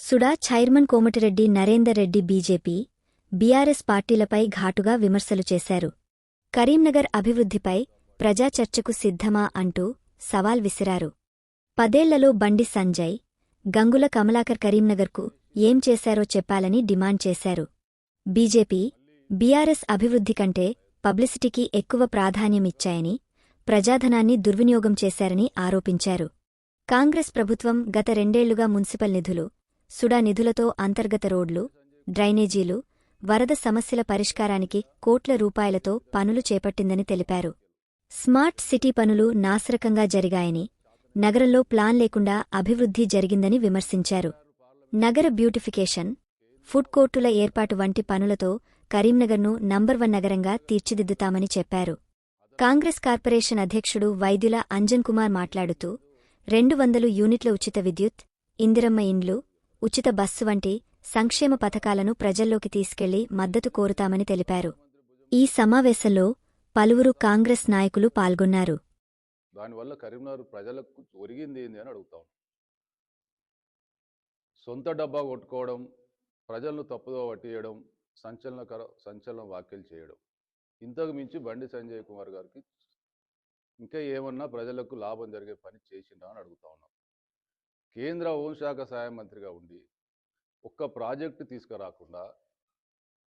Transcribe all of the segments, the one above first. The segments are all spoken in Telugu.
SUDA chairman Komatireddy Narender Reddy BJP, BRS పార్టీలపై ఘాటుగా విమర్శలు చేశారు. కరీంనగర్ అభివృద్ధిపై ప్రజాచర్చకు సిద్ధమా అంటూ సవాల్ విసిరారు. 10 ఏళ్లలో బండి సంజయ్, గంగుల కమలాకర్ కరీంనగర్కు ఏం చేశారో చెప్పాలని డిమాండ్ చేశారు. బీజేపీ, బీఆర్ఎస్ అభివృద్ధి కంటే పబ్లిసిటీకి ఎక్కువ ప్రాధాన్యమిచ్చాయని, ప్రజాధనాన్ని దుర్వినియోగం చేశారని ఆరోపించారు. కాంగ్రెస్ ప్రభుత్వం గత 2 ఏళ్లుగా మున్సిపల్ నిధులు, సుడా నిధులతో అంతర్గత రోడ్లు, డ్రైనేజీలు, వరద సమస్యల పరిష్కారానికి కోట్ల రూపాయలతో పనులు చేపట్టిందని తెలిపారు. స్మార్ట్ సిటీ పనులు నాసిరకంగా జరిగాయని, నగరంలో ప్లాన్ లేకుండా అభివృద్ధి జరిగిందని విమర్శించారు. నగర బ్యూటిఫికేషన్, ఫుడ్ కోర్టుల ఏర్పాటు వంటి పనులతో కరీంనగర్ను నంబర్ 1 నగరంగా తీర్చిదిద్దుతామని చెప్పారు. కాంగ్రెస్ కార్పొరేషన్ అధ్యక్షుడు వైద్యుల అంజన్ కుమార్ మాట్లాడుతూ 200 యూనిట్ల ఉచిత విద్యుత్, ఇందిరమ్మ ఇండ్లు, ఉచిత బస్సు వంటి సంక్షేమ పథకాలను ప్రజల్లోకి తీసుకెళ్లి మద్దతు కోరుతామని తెలిపారు. ఈ సమావేశంలో పలువురు కాంగ్రెస్ నాయకులు పాల్గొన్నారు. దానివల్ల కరీంనగర్ ప్రజలకు ఒరిగింది ఏంది అని అడుగుతాం. సొంత డబ్బా కొట్టుకోవడం, ప్రజలను తప్పుదో పట్టియడం, సంచలన వ్యాఖ్యలు చేయడం, ఇంతకు మించి బండి సంజయ్ కుమార్ గారికి ఇంకా ఏమన్నా ప్రజలకు లాభం జరిగే పని చేసిందా అని అడుగుతా ఉన్నాం. కేంద్ర హోంశాఖ సహాయ మంత్రిగా ఉండి ఒక్క ప్రాజెక్టు తీసుకురాకుండా,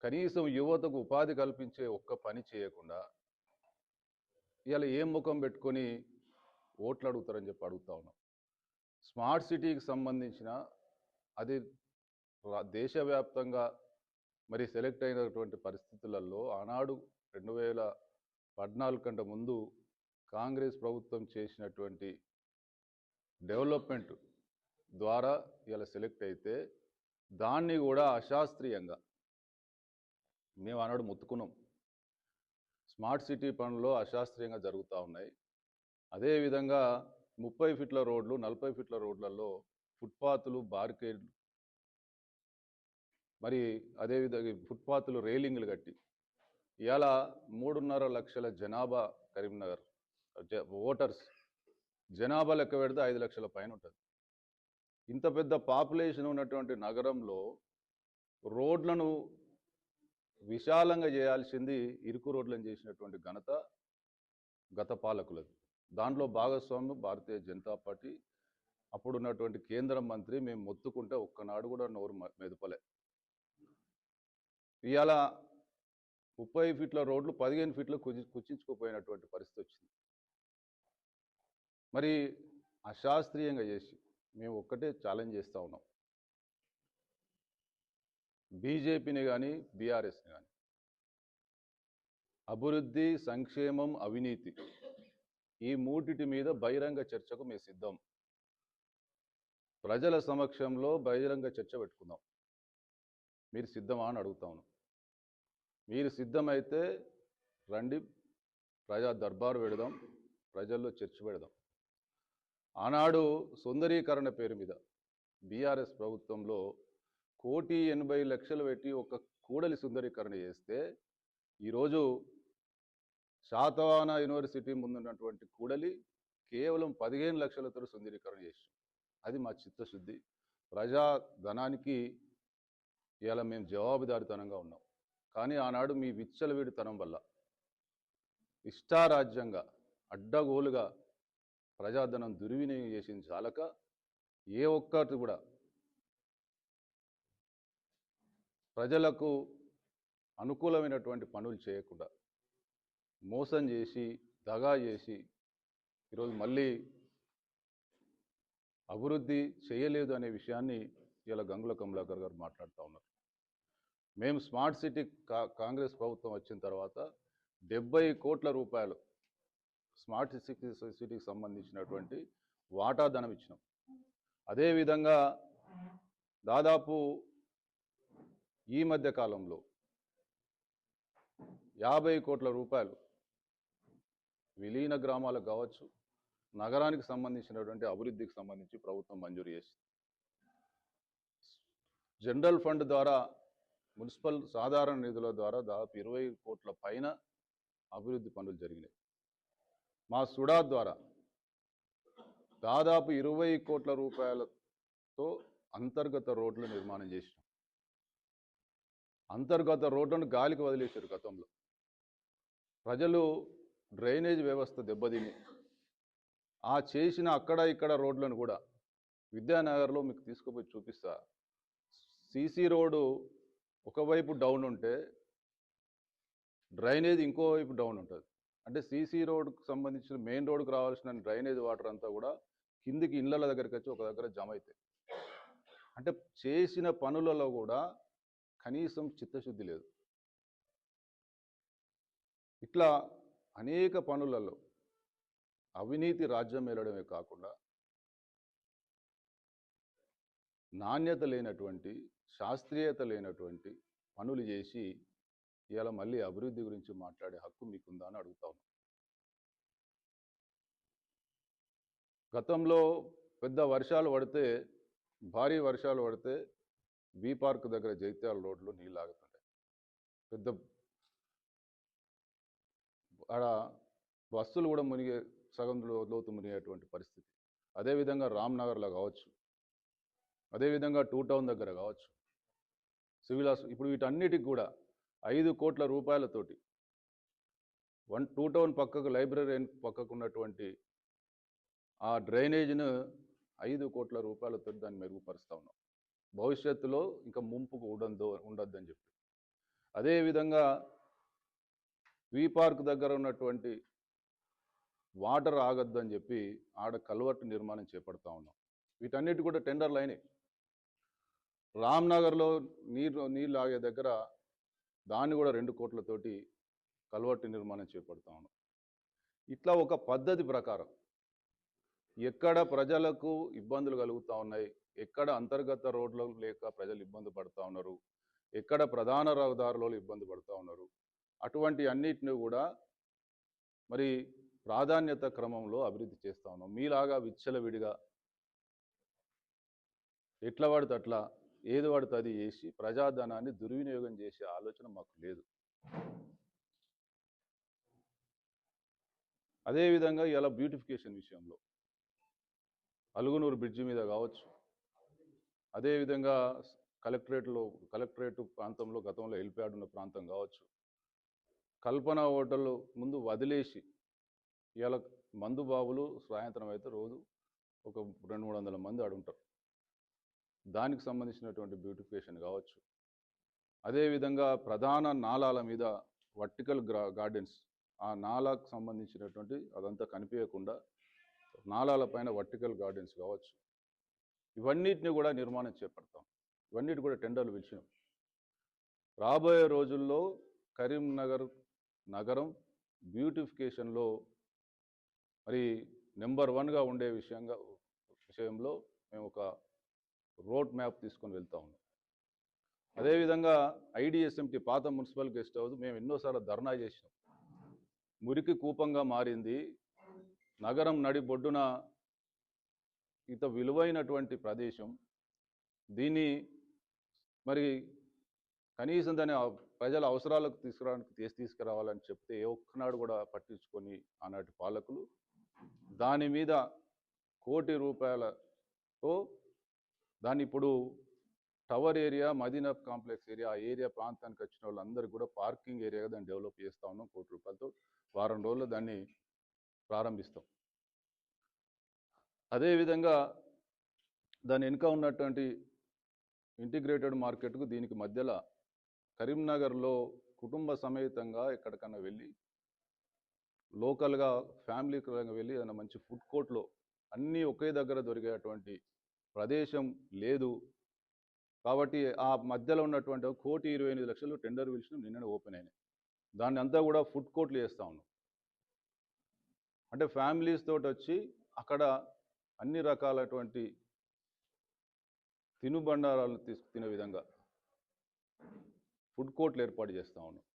కనీసం యువతకు ఉపాధి కల్పించే ఒక్క పని చేయకుండా ఇవాళ ఏం ముఖం పెట్టుకొని ఓట్లు అడుగుతారని చెప్పి అడుగుతా ఉన్నాం. స్మార్ట్ సిటీకి సంబంధించిన అది దేశవ్యాప్తంగా మరి సెలెక్ట్ అయినటువంటి పరిస్థితులలో ఆనాడు 2014 కంటే ముందు కాంగ్రెస్ ప్రభుత్వం చేసినటువంటి డెవలప్మెంట్ ద్వారా ఇలా సెలెక్ట్ అయితే దాన్ని కూడా అశాస్త్రీయంగా మేము ఆనాడు మొత్తుకున్నాం. స్మార్ట్ సిటీ పనుల్లో అశాస్త్రీయంగా జరుగుతూ ఉన్నాయి. అదేవిధంగా 30 ఫీట్ల రోడ్లు, 40 ఫీట్ల రోడ్లలో ఫుట్పాత్లు, బార్కేడ్లు, మరి అదేవిధంగా ఫుట్పాత్లు రైలింగ్లు కట్టి ఇవాళ 3.5 లక్షల జనాభా కరీంనగర్ ఓటర్స్ జనాభా లెక్క పెడితే 5 లక్షల పైన ఉంటుంది. ఇంత పెద్ద పాపులేషన్ ఉన్నటువంటి నగరంలో రోడ్లను విశాలంగా చేయాల్సింది ఇరుకు రోడ్లను చేసినటువంటి ఘనత గత పాలకులది. దాంట్లో భాగస్వామ్యం భారతీయ జనతా పార్టీ. అప్పుడున్నటువంటి కేంద్ర మంత్రి మేము మొత్తుకుంటే ఒక్కనాడు కూడా నోరు మెదపలే. ఇవాళ 30 ఫీట్ల రోడ్లు 15 ఫీట్లు కుచించుకుపోయినటువంటి పరిస్థితి వచ్చింది. మరి అశాస్త్రీయంగా చేసి మేము ఒక్కటే ఛాలెంజ్ చేస్తూ ఉన్నాం, బీజేపీని కానీ బీఆర్ఎస్ని కానీ. అభివృద్ధి, సంక్షేమం, అవినీతి ఈ మూటిటి మీద బహిరంగ చర్చకు మేము సిద్ధం. ప్రజల సమక్షంలో బహిరంగ చర్చ పెట్టుకుందాం. మీరు సిద్ధమా అని అడుగుతా ఉన్నాం. మీరు సిద్ధమైతే రండి, ప్రజా దర్బారు పెడదాం, ప్రజల్లో చర్చ పెడదాం. ఆనాడు సుందరీకరణ పేరు మీద బీఆర్ఎస్ ప్రభుత్వంలో 1,80,00,000 పెట్టి ఒక కూడలి సుందరీకరణ చేస్తే ఈరోజు శాతవాహన యూనివర్సిటీ ముందున్నటువంటి కూడలి కేవలం 15 లక్షలతో సుందరీకరణ చేసాం. అది మా చిత్తశుద్ధి. ప్రజాధనానికి ఇవాళ మేము జవాబుదారితనంగా ఉన్నాం. కానీ ఆనాడు మీ విచ్చలవిడితనం వల్ల ఇష్టారాజ్యంగా అడ్డగోలుగా ప్రజాధనం దుర్వినియోగం చేసిన చాలక ఏ ఒక్కటి కూడా ప్రజలకు అనుకూలమైనటువంటి పనులు చేయకుండా మోసం చేసి, దగా చేసి ఈరోజు మళ్ళీ అభివృద్ధి చేయలేదు అనే విషయాన్ని ఇలా గంగుల కమలాకర్ గారు మాట్లాడుతూ ఉన్నారు. మేము స్మార్ట్ సిటీ కాంగ్రెస్ ప్రభుత్వం వచ్చిన తర్వాత 70 కోట్ల రూపాయలు స్మార్ట్ సిటీకి సంబంధించినటువంటి వాటాధనం ఇచ్చినాం. అదేవిధంగా దాదాపు ఈ మధ్య కాలంలో 50 కోట్ల రూపాయలు విలీన గ్రామాలకు కావచ్చు, నగరానికి సంబంధించినటువంటి అభివృద్ధికి సంబంధించి ప్రభుత్వం మంజూరు చేసింది. జనరల్ ఫండ్ ద్వారా, మున్సిపల్ సాధారణ నిధుల ద్వారా దాదాపు 20 కోట్ల పైన అభివృద్ధి పనులు జరిగినాయి. మా సుడా ద్వారా దాదాపు 20 కోట్ల రూపాయలతో అంతర్గత రోడ్లు నిర్మాణం చేసినాం. అంతర్గత రోడ్లను గాలికి వదిలేశారు గతంలో. ప్రజలు డ్రైనేజ్ వ్యవస్థ దెబ్బతిని ఆ చేసిన అక్కడ ఇక్కడ రోడ్లను కూడా విద్యానగర్లో మీకు తీసుకుపోయి చూపిస్తా. సీసీ రోడ్డు ఒకవైపు డౌన్ ఉంటే డ్రైనేజ్ ఇంకోవైపు డౌన్ ఉంటుంది. అంటే సీసీ రోడ్డుకు సంబంధించిన మెయిన్ రోడ్డుకు రావాల్సిన డ్రైనేజ్ వాటర్ అంతా కూడా కిందికి ఇళ్ళ దగ్గరికి వచ్చి ఒక దగ్గర జమ అవుతాయి. అంటే చేసిన పనులలో కూడా కనీసం చిత్తశుద్ధి లేదు. ఇట్లా అనేక పనులలో అవినీతి రాజ్యం ఏలడమే కాకుండా నాణ్యత లేనటువంటి, శాస్త్రీయత లేనటువంటి పనులు చేసి ఇవాళ మళ్ళీ అభివృద్ధి గురించి మాట్లాడే హక్కు మీకుందా అని అడుగుతా ఉన్నాం. గతంలో పెద్ద వర్షాలు పడితే, భారీ వర్షాలు పడితే బీ పార్క్ దగ్గర జైత్యాల రోడ్లు నీళ్ళు ఆగుతుంటాయి. పెద్ద ఆడ బస్సులు కూడా మునిగే, సగం లోతు మునిగేటువంటి పరిస్థితి. అదేవిధంగా రామ్నగర్లో కావచ్చు, అదేవిధంగా 2 టౌన్ దగ్గర కావచ్చు, సివిల్ ఇప్పుడు వీటన్నిటికి కూడా 5 కోట్ల రూపాయలతోటి 2 టౌన్ పక్కకు, లైబ్రరీ పక్కకు ఉన్నటువంటి ఆ డ్రైనేజ్ను 5 కోట్ల రూపాయలతో దాన్ని మెరుగుపరుస్తూ ఉన్నాం. భవిష్యత్తులో ఇంకా ముంపుకు ఉండొద్దని చెప్పి. అదేవిధంగా వి పార్క్ దగ్గర ఉన్నటువంటి వాటర్ ఆగొద్దని చెప్పి ఆడ కల్వర్ట్ నిర్మాణం చేపడతా ఉన్నాం. వీటన్నిటి కూడా టెండర్లు అయినాయి. రామ్నగర్లో నీళ్ళు ఆగే దగ్గర దాన్ని కూడా 2 కోట్లతోటి కల్వర్ట్ నిర్మాణం చేపడతా ఉన్నాం. ఇట్లా ఒక పద్ధతి ప్రకారం ఎక్కడ ప్రజలకు ఇబ్బందులు కలుగుతూ ఉన్నాయి, ఎక్కడ అంతర్గత రోడ్లు లేక ప్రజలు ఇబ్బంది పడుతూ ఉన్నారు, ఎక్కడ ప్రధాన రహదారులలో ఇబ్బంది పడుతూ ఉన్నారు, అటువంటి అన్నిటిని కూడా మరి ప్రాధాన్యత క్రమంలో అభివృద్ధి చేస్తూ ఉన్నాం. మీలాగా విచ్చలవిడిగా ఎట్లా పడితే అట్లా, ఏది పడితే అది చేసి ప్రజాధనాన్ని దుర్వినియోగం చేసే ఆలోచన మాకు లేదు. అదేవిధంగా ఇలా బ్యూటిఫికేషన్ విషయంలో అలుగునూరు బ్రిడ్జి మీద కావచ్చు, అదేవిధంగా కలెక్టరేట్ ప్రాంతంలో గతంలో హెలిప్యాడ్ ఉన్న ప్రాంతం కావచ్చు, కల్పన హోటల్ ముందు వదిలేసి ఇవాళ మందు బాబులు సాయంత్రం అయితే రోజు ఒక 200-300 మంది ఆడుంటారు. దానికి సంబంధించినటువంటి బ్యూటిఫికేషన్ కావచ్చు, అదేవిధంగా ప్రధాన నాలాల మీద వర్టికల్ గార్డెన్స్, ఆ నాలాకు సంబంధించినటువంటి అదంతా కనిపించకుండా నాలాల పైన వర్టికల్ గార్డెన్స్ కావచ్చు, ఇవన్నిటిని కూడా నిర్మాణం చేపడతాం. ఇవన్నిటి కూడా టెండర్లు పిలిచినాం. రాబోయే రోజుల్లో కరీంనగర్ నగరం బ్యూటిఫికేషన్లో మరి నెంబర్ 1గా ఉండే విషయంలో మేము ఒక రోడ్ మ్యాప్ తీసుకొని వెళ్తా ఉన్నాం. అదేవిధంగా ఐడిఎస్ఎంటీ పాత మున్సిపల్ గెస్ట్ హౌస్ మేము ఎన్నోసార్లు ధర్నా చేసినాం. మురికి కూపంగా మారింది. నగరం నడిబొడ్డున ఇంత విలువైనటువంటి ప్రదేశం, దీన్ని మరి కనీసం దాని ప్రజల అవసరాలకు తీసుకురావాలని చెప్తే ఏ ఒక్కనాడు కూడా పట్టించుకొని ఆనాటి పాలకులు దాని మీద ₹1 కోటి దాన్ని ఇప్పుడు tower area, Madina complex area, ఆ ఏరియా ప్రాంతానికి వచ్చిన వాళ్ళందరూ కూడా పార్కింగ్ ఏరియాగా దాన్ని డెవలప్ చేస్తూ ఉన్నాం. ₹1 కోటితో వారం రోజుల్లో దాన్ని ప్రారంభిస్తాం. అదేవిధంగా దాని వెనుక ఉన్నటువంటి ఇంటిగ్రేటెడ్ మార్కెట్కు దీనికి మధ్యలో కరీంనగర్లో కుటుంబ సమేతంగా ఎక్కడికన్నా వెళ్ళి లోకల్గా ఫ్యామిలీ వెళ్ళి ఏదైనా మంచి ఫుడ్ కోర్ట్లో అన్నీ ఒకే దగ్గర దొరికేటువంటి ప్రదేశం లేదు. కాబట్టి ఆ మధ్యలో ఉన్నటువంటి ₹1,28,00,000 టెండర్ పిలిచిన నిన్ననే ఓపెన్ అయినాయి. దాన్ని అంతా కూడా ఫుడ్ కోర్ట్లు చేస్తూ ఉన్నాం. అంటే ఫ్యామిలీస్ తోటి వచ్చి అక్కడ అన్ని రకాలటువంటి తినుబండారాలను తినే విధంగా ఫుడ్ కోర్ట్లు ఏర్పాటు చేస్తూ ఉన్నాం.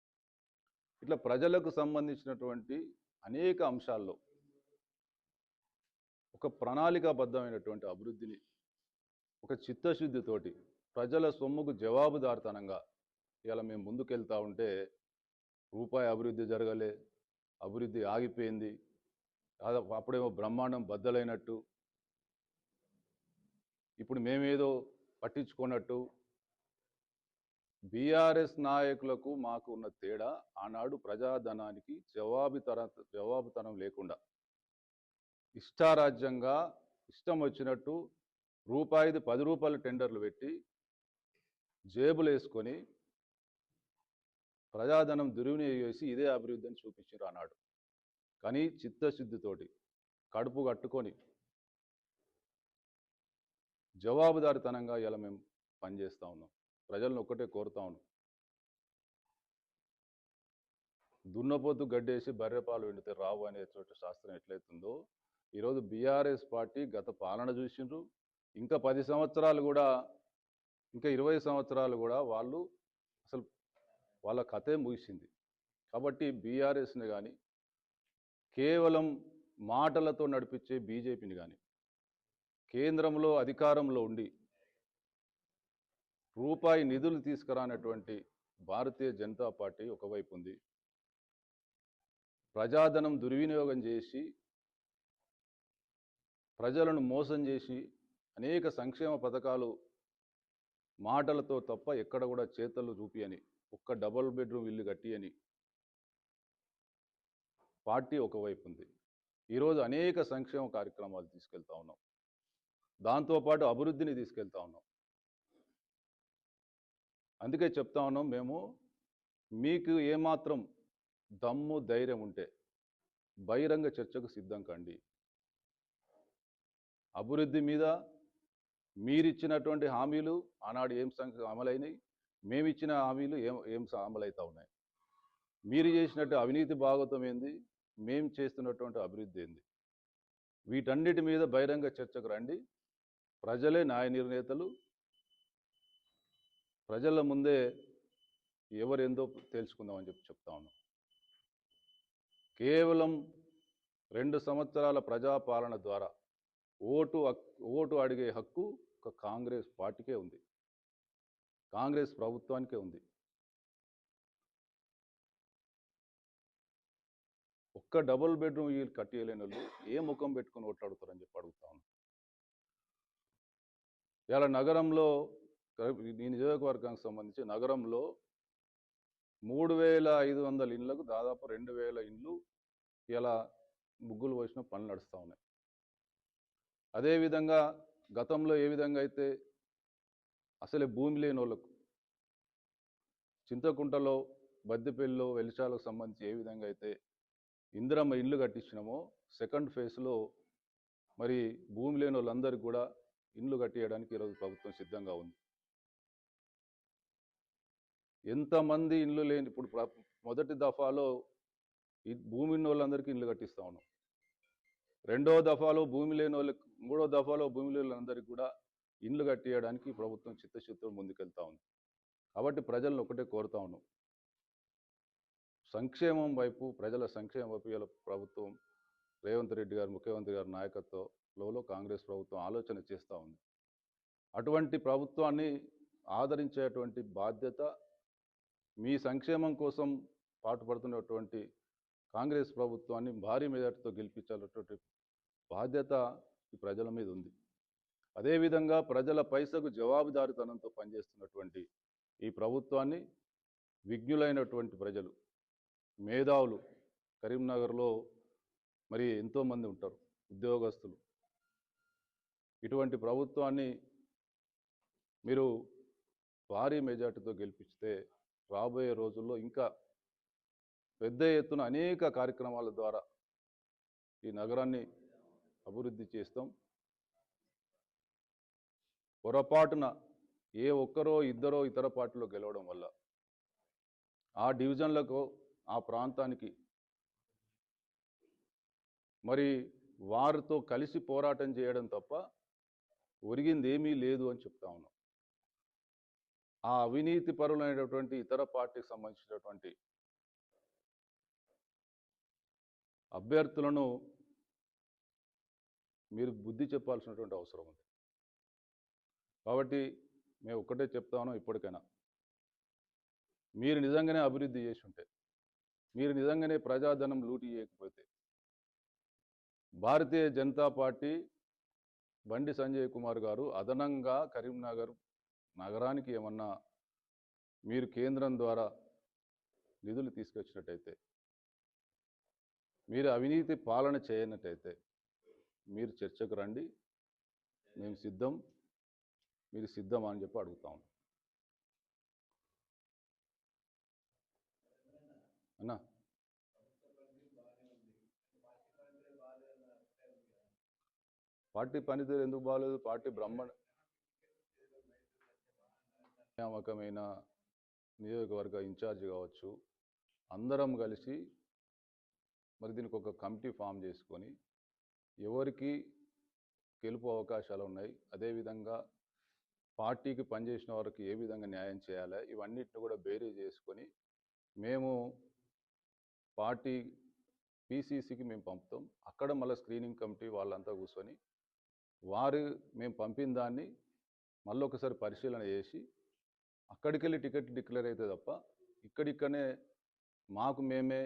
ఇట్లా ప్రజలకు సంబంధించినటువంటి అనేక అంశాల్లో ఒక ప్రణాళికాబద్ధమైనటువంటి అభివృద్ధిని ఒక చిత్తశుద్ధితోటి ప్రజల సొమ్ముకు జవాబుదారితనంగా ఇలా మేము ముందుకెళ్తూ ఉంటే రూపాయి అభివృద్ధి జరగలే, అభివృద్ధి ఆగిపోయింది, అప్పుడేమో బ్రహ్మాండం బద్దలైనట్టు, ఇప్పుడు మేమేదో పట్టించుకున్నట్టు బీఆర్ఎస్ నాయకులకు మాకు ఉన్న తేడా ఆనాడు ప్రజాధనానికి జవాబుతనం లేకుండా ఇష్టారాజ్యంగా ఇష్టం వచ్చినట్టు రూపాయిది 10 రూపాయల టెండర్లు పెట్టి జేబులు వేసుకొని ప్రజాధనం దుర్వినియోగం చేసి ఇదే అభివృద్ధి అని చూపించారు ఆనాడు. కానీ చిత్తశుద్ధితోటి కడుపు కట్టుకొని జవాబుదారితనంగా ఇలా మేము పనిచేస్తూ ఉన్నాం. ప్రజలను ఒక్కటే కోరుతా ఉన్నాం, దున్నపోతు గడ్డేసి బర్రెపాలు వెండితే రావు అనే చోట శాస్త్రం ఎట్లయితుందో ఈరోజు బీఆర్ఎస్ పార్టీ గత పాలన చూసిండ్రు. ఇంకా 10 సంవత్సరాలు కూడా, ఇంకా 20 సంవత్సరాలు కూడా వాళ్ళు అసలు వాళ్ళ కథే ముగిసింది. కాబట్టి బీఆర్ఎస్ని కానీ కేవలం మాటలతో నడిపించే బీజేపీని కానీ కేంద్రంలో అధికారంలో ఉండి రూపాయి నిధులు తీసుకురానటువంటి భారతీయ జనతా పార్టీ ఒకవైపు ఉంది. ప్రజాధనం దుర్వినియోగం చేసి ప్రజలను మోసం చేసి అనేక సంక్షేమ పథకాలు మాటలతో తప్ప ఎక్కడ కూడా చేతలు చూపియని, ఒక్క డబుల్ బెడ్రూమ్ ఇల్లు కట్టియని పార్టీ ఒకవైపు ఉంది. ఈరోజు అనేక సంక్షేమ కార్యక్రమాలు తీసుకెళ్తా ఉన్నాం, దాంతోపాటు అభివృద్ధిని తీసుకెళ్తా ఉన్నాం. అందుకే చెప్తా ఉన్నాం, మేము మీకు ఏమాత్రం దమ్ము ధైర్యం ఉంటే బహిరంగ చర్చకు సిద్ధం కండి. అభివృద్ధి మీద మీరిచ్చినటువంటి హామీలు ఆనాడు ఏం అమలైనవి, మేమిచ్చిన హామీలు ఏం అమలవుతూ ఉన్నాయి, మీరు చేసినట్టు అవినీతి భాగవతం ఏంది, మేము చేస్తున్నటువంటి అభివృద్ధి ఏంది, వీటన్నిటి మీద బహిరంగ చర్చకు రండి. ప్రజలే న్యాయ నిర్ణేతలు, ప్రజల ముందే ఎవరేందో తెలుసుకుందామని చెప్తా ఉన్నాం. కేవలం 2 సంవత్సరాల ప్రజాపాలన ద్వారా ఓటు అడిగే హక్కు ఒక కాంగ్రెస్ పార్టీకే ఉంది, కాంగ్రెస్ ప్రభుత్వానికే ఉంది. ఒక్క డబుల్ బెడ్రూమ్ ఇల్లు కట్టియలేని వాళ్ళు ఏ ముఖం పెట్టుకుని ఓట్లాడుతారని చెప్పి అడుగుతా ఉన్నాం. ఇలా నగరంలో, ఈ నియోజకవర్గానికి సంబంధించి నగరంలో 3500 ఇళ్లకు దాదాపు 2000 ఇండ్లు ఇలా ముగ్గులు పోసిన పనులు నడుస్తూ ఉన్నాయి. అదేవిధంగా గతంలో ఏ విధంగా అయితే అసలే భూమి లేని వాళ్ళకు చింతకుంటలో, బద్దిపల్లిలో, వెలిశాలకు సంబంధించి ఏ విధంగా అయితే ఇందిరమ్మ ఇల్లు కట్టించినామో సెకండ్ ఫేజ్లో మరి భూమి లేని వాళ్ళందరికీ కూడా ఇండ్లు కట్టియడానికి ఈరోజు ప్రభుత్వం సిద్ధంగా ఉంది. ఎంతమంది ఇండ్లు లేని, ఇప్పుడు మొదటి దఫాలో ఈ భూమి ఉన్న వాళ్ళందరికీ ఇండ్లు కట్టిస్తూ ఉన్నాం. రెండో దఫాలో భూమి లేని వాళ్ళకి, మూడో దఫాలో భూమి లేని వాళ్ళందరికీ కూడా ఇండ్లు కట్టియడానికి ప్రభుత్వం చిత్తశుద్ధితో ముందుకెళ్తా ఉంది. కాబట్టి ప్రజలను ఒకటే కోరుతా ఉన్నాం, సంక్షేమం వైపు, ప్రజల సంక్షేమం వైపు ఇలా ప్రభుత్వం రేవంత్ రెడ్డి గారు, ముఖ్యమంత్రి గారి నాయకత్వంలో కాంగ్రెస్ ప్రభుత్వం ఆలోచన చేస్తూ ఉంది. అటువంటి ప్రభుత్వాన్ని ఆదరించేటువంటి బాధ్యత, మీ సంక్షేమం కోసం పాటుపడుతున్నటువంటి కాంగ్రెస్ ప్రభుత్వాన్ని భారీ మెజార్టీతో గెలిపించాలన్నటువంటి బాధ్యత ఈ ప్రజల మీద ఉంది. అదేవిధంగా ప్రజల పైసకు జవాబుదారీతనంతో పనిచేస్తున్నటువంటి ఈ ప్రభుత్వాన్ని విజ్ఞులైనటువంటి ప్రజలు, మేధావులు, కరీంనగర్లో మరి ఎంతోమంది ఉంటారు, ఉద్యోగస్తులు, ఇటువంటి ప్రభుత్వాన్ని మీరు భారీ మెజార్టీతో గెలిపిస్తే రాబోయే రోజుల్లో ఇంకా పెద్ద ఎత్తున అనేక కార్యక్రమాల ద్వారా ఈ నగరాన్ని అభివృద్ధి చేస్తాం. పొరపాటున ఏ ఒక్కరో ఇద్దరో ఇతర పార్టీలో గెలవడం వల్ల ఆ డివిజన్లకు, ఆ ప్రాంతానికి మరి వారితో కలిసి పోరాటం చేయడం తప్ప ఒరిగింది ఏమీ లేదు అని చెప్తా ఉన్నాం. ఆ అవినీతి పరులైనటువంటి ఇతర పార్టీకి సంబంధించినటువంటి అభ్యర్థులను మీరు బుద్ధి చెప్పాల్సినటువంటి అవసరం ఉంది. కాబట్టి మేము ఒక్కటే చెప్తాను, ఇప్పటికైనా మీరు నిజంగానే అభివృద్ధి చేసి ఉంటే, మీరు నిజంగానే ప్రజాధనం లూటీ చేయకపోతే, భారతీయ జనతా పార్టీ బండి సంజయ్ కుమార్ గారు అదనంగా కరీంనగర్ నగరానికి ఏమన్నా మీరు కేంద్రం ద్వారా నిధులు తీసుకొచ్చినట్టయితే, మీరు అవినీతి పాలన చేయనట్టయితే మీరు చర్చకు రండి, మేము సిద్ధం, మీరు సిద్ధమా అని చెప్పి అడుగుతా ఉన్నాం. అన్నా పార్టీ పనితీరు ఎందుకు బాగలేదు? పార్టీ నియామకమైన నియోజకవర్గ ఇన్ఛార్జ్ కావచ్చు, అందరం కలిసి మరి దీనికి ఒక కమిటీ ఫామ్ చేసుకొని ఎవరికి గెలుపు అవకాశాలు ఉన్నాయి, అదేవిధంగా పార్టీకి పనిచేసిన వారికి ఏ విధంగా న్యాయం చేయాలి, ఇవన్నిటిని కూడా బేరీ చేసుకొని మేము పార్టీ పీసీసీకి మేము పంపుతాం. అక్కడ మళ్ళీ స్క్రీనింగ్ కమిటీ వాళ్ళంతా కూర్చొని మేము పంపిన దాన్ని మళ్ళీ ఒకసారి పరిశీలన చేసి అక్కడికి వెళ్ళి టికెట్ డిక్లేర్ అయితే తప్ప ఇక్కడిక్కడనే మాకు మేమే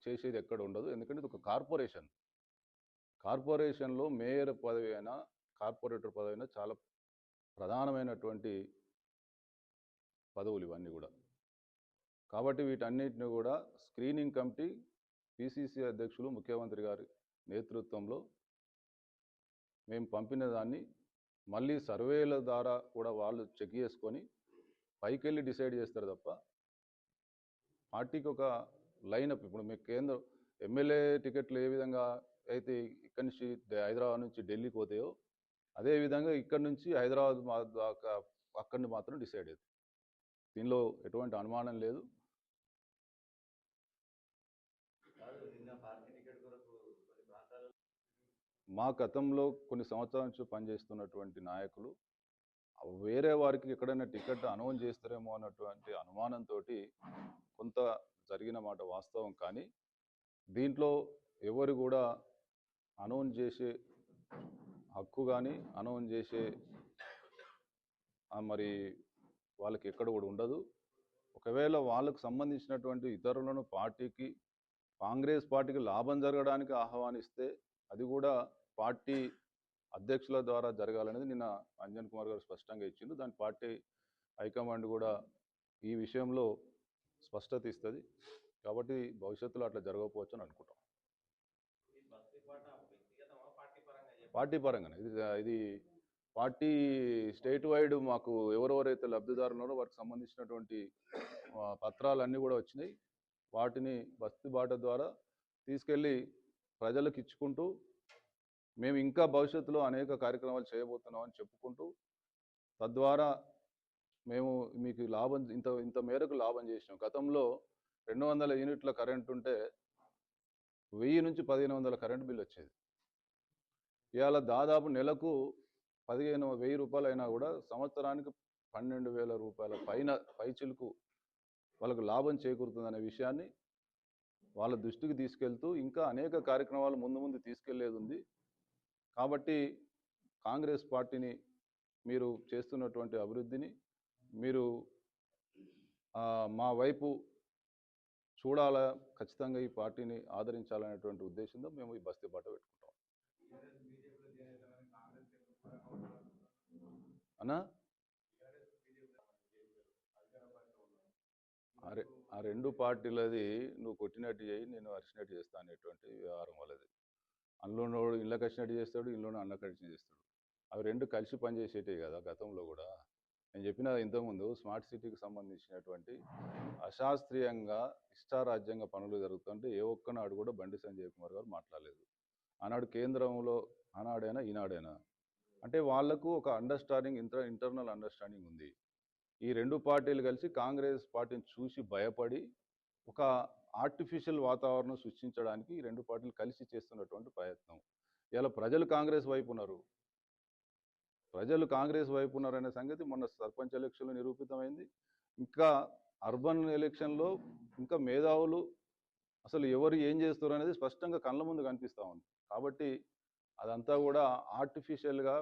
చేసేది ఎక్కడ ఉండదు. ఎందుకంటే ఇది ఒక కార్పొరేషన్లో మేయర్ పదవి అయినా కార్పొరేటర్ పదవి అయినా చాలా ప్రధానమైనటువంటి పదవులు ఇవన్నీ కూడా. కాబట్టి వీటన్నిటిని కూడా స్క్రీనింగ్ కమిటీ పిసిసి అధ్యక్షులు ముఖ్యమంత్రి గారి నేతృత్వంలో మేము పంపిన దాన్ని మళ్ళీ సర్వేల ద్వారా కూడా వాళ్ళు చెక్ చేసుకొని పైకి వెళ్ళి డిసైడ్ చేస్తారు తప్ప పార్టీకి ఒక లైనప్. ఇప్పుడు మీకు కేంద్రం ఎమ్మెల్యే టికెట్లు ఏ విధంగా అయితే ఇక్కడి నుంచి హైదరాబాద్ నుంచి ఢిల్లీకి పోతాయో అదేవిధంగా ఇక్కడి నుంచి హైదరాబాద్ దాకా అక్కడిని మాత్రం డిసైడ్ అవుతుంది. దీనిలో ఎటువంటి అనుమానం లేదు. మా గతంలో కొన్ని సంవత్సరాల నుంచి పనిచేస్తున్నటువంటి నాయకులు వేరే వారికి ఎక్కడైనా టికెట్ అనౌన్స్ చేస్తారేమో అన్నటువంటి అనుమానంతో కొంత జరిగిన మాట వాస్తవం. కానీ దీంట్లో ఎవరు కూడా అనౌన్స్ చేసే హక్కు కానీ అనౌన్స్ చేసే మరి వాళ్ళకి ఎక్కడ కూడా ఉండదు. ఒకవేళ వాళ్ళకు సంబంధించినటువంటి ఇతరులను పార్టీకి కాంగ్రెస్ పార్టీకి లాభం జరగడానికి ఆహ్వానిస్తే అది కూడా పార్టీ అధ్యక్షుల ద్వారా జరగాలనేది నిన్న అంజన్ కుమార్ గారు స్పష్టంగా ఇచ్చిండు. దాని పార్టీ హైకమాండ్ కూడా ఈ విషయంలో స్పష్టత ఇస్తుంది. కాబట్టి భవిష్యత్తులో అట్లా జరగకపోవచ్చు అని అనుకుంటాం. పార్టీ పరంగానే ఇది పార్టీ స్టేట్ వైడ్ మాకు ఎవరెవరైతే లబ్ధిదారులు ఉన్నారో వారికి సంబంధించినటువంటి పత్రాలన్నీ కూడా వచ్చినాయి. వాటిని బస్తీ బాట ద్వారా తీసుకెళ్ళి ప్రజలకు ఇచ్చుకుంటూ మేము ఇంకా భవిష్యత్తులో అనేక కార్యక్రమాలు చేయబోతున్నామని చెప్పుకుంటూ తద్వారా మేము మీకు లాభం ఇంత మేరకు లాభం చేసినాం. గతంలో 200 యూనిట్ల కరెంట్ ఉంటే 1000 నుంచి 1500 కరెంట్ బిల్ వచ్చేది. ఇవాళ దాదాపు నెలకు 15,000 రూపాయలు అయినా కూడా సంవత్సరానికి 12,000 రూపాయల పైచిలుకు వాళ్ళకు లాభం చేకూరుతుందనే విషయాన్ని వాళ్ళ దృష్టికి తీసుకెళ్తూ ఇంకా అనేక కార్యక్రమాలు ముందు తీసుకెళ్లేది ఉంది. కాబట్టి కాంగ్రెస్ పార్టీని మీరు చేస్తున్నటువంటి అభివృద్ధిని మీరు మా వైపు చూడాలా, ఖచ్చితంగా ఈ పార్టీని ఆదరించాలనేటువంటి ఉద్దేశంతో మేము ఈ బస్తీ బాట పెట్టుకుంటాం. అన్నా ఆ రెండు పార్టీలది నువ్వు కొట్టినట్టు చేయి, నేను అరిచినట్టు చేస్తా అనేటువంటి వ్యవహారం వాళ్ళది. అందులో ఇళ్ళకి వచ్చినట్టు చేస్తాడు, ఇంట్లోనే అన్నకు వచ్చినట్టు చేస్తాడు. అవి రెండు కలిసి పనిచేసేటివి కదా. గతంలో కూడా నేను చెప్పిన ఇంతకుముందు స్మార్ట్ సిటీకి సంబంధించినటువంటి అశాస్త్రీయంగా ఇష్టారాజ్యంగా పనులు జరుగుతుంటే ఏ ఒక్కనాడు కూడా బండి సంజయ్ కుమార్ గారు మాట్లాడలేదు. ఆనాడు కేంద్రంలో ఆనాడైనా ఈనాడైనా అంటే వాళ్లకు ఒక అండర్స్టాండింగ్ ఇంటర్నల్ అండర్స్టాండింగ్ ఉంది. ఈ రెండు పార్టీలు కలిసి కాంగ్రెస్ పార్టీని చూసి భయపడి ఒక ఆర్టిఫిషియల్ వాతావరణం సృష్టించడానికి ఈ రెండు పార్టీలు కలిసి చేస్తున్నటువంటి ప్రయత్నం. ఇలా ప్రజలు కాంగ్రెస్ వైపు ఉన్నారనే సంగతి మొన్న సర్పంచ్ ఎలక్షన్లో నిరూపితమైంది. ఇంకా అర్బన్ ఎలక్షన్లో ఇంకా మేధావులు అసలు ఎవరు ఏం చేస్తారు అనేది స్పష్టంగా కళ్ళ ముందు కనిపిస్తూ ఉంది. కాబట్టి అదంతా కూడా ఆర్టిఫిషియల్గా